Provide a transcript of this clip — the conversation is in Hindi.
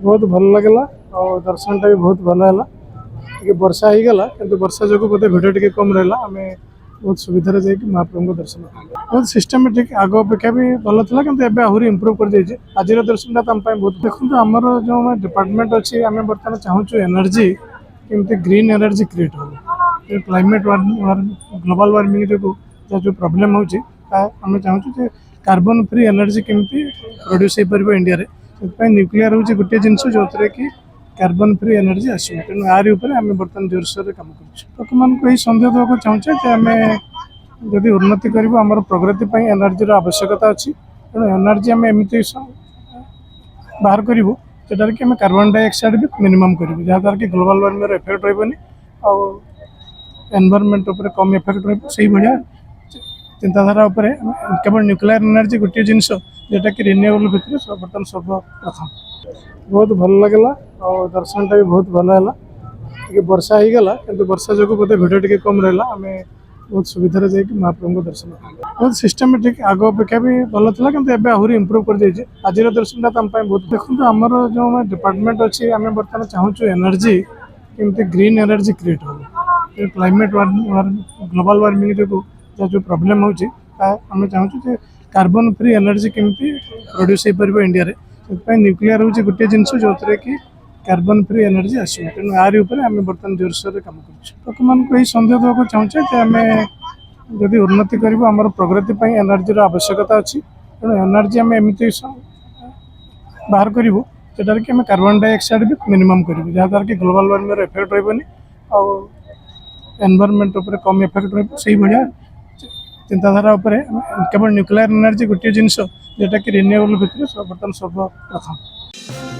बहुत भल लगला और दर्शन भी बहुत भल है कि वर्षा हो गला कि वर्षा जो बोधे भिड़ टे कम रहा आम बहुत सुविधा जाकि महाप्रभु को दर्शन बहुत सिस्टमेटिक आग अपेक्षा भी भल था कि आहरी इम्प्रूव कर आज दर्शन आम बहुत देखो आमर जो डिपार्टमेंट अच्छी आम बर्तमान चाहूँ एनर्जी केमती ग्रीन एनर्जी क्रिएट हो क्लाइमेट ग्लोबल वार्मिंग जो प्रॉब्लम होमें चाहूँ कार्बन फ्री एनर्जी केमती प्रोड्यूस हो पार इंडिया से न्यूक्लियर हूँ गोटे जिनस जो कि कार्बन फ्री एनर्जी आसो तेणु यार आम बर्तमान जोरसोर कम कर मान को सन्देह देवाक चाहूँचे कि आम जदि उन्नति करूँ आम प्रगति एनर्जी आवश्यकता अच्छी तेणु एनर्जी आम एमती बाहर करूँ जोटार कि आम कार्बन डाइऑक्साइड भी मिनिमम करूँ जहाँद्वारा कि ग्लोबल वार्मिंग इफेक्ट रही एनवायरनमेंट उपर कम इफेक्ट रहा चिंताधारा केवल न्यूक्लियर एनर्जी गोटे जिनस जोटा कि रिन्यूएबल भितर बर्तमान सर्वप्रथम बहुत भल लगला और दर्शन भी बहुत भल है कि वर्षा हो गला कि वर्षा जो बोधे भिड़ टे कम रहा आम बहुत सुविधा जाकि महाप्रभु को दर्शन बहुत सिस्टमेटिक आग अपेक्षा भी भल था कि आहरी इम्प्रूव कर आज दर्शन आम बहुत देखो आमर जो डिपार्टमेंट अच्छी आम बर्तमान चाहूँ एनर्जी केमती ग्रीन एनर्जी क्रिएट हो क्लाइमेट ग्लोबल वार्मिंग जो प्रॉब्लम होमें चाहूँ कार्बन फ्री एनर्जी केमती प्रोड्यूस हो पार इंडिया से न्यूक्लियर हूँ गोटे जिनस जो कि कार्बन फ्री एनर्जी आसो तेणु यार आम बर्तमान जोरसोर कम कर मान को सन्देह देवाक चाहूँचे कि आम जदि उन्नति करूँ आम प्रगति एनर्जी आवश्यकता अच्छी तेणु एनर्जी आम एमती बाहर करूँ जोटार कि आम कार्बन डाइऑक्साइड भी मिनिमम करूँ जहाँद्वारा कि ग्लोबल वार्मिंग इफेक्ट रही एनवायरनमेंट उपर कम इफेक्ट रही चिंताधारा केवल न्यूक्लियर एनर्जी गोटे जिनस जोटा कि रिन्यूएबल भितर बर्तमान सर्वप्रथम।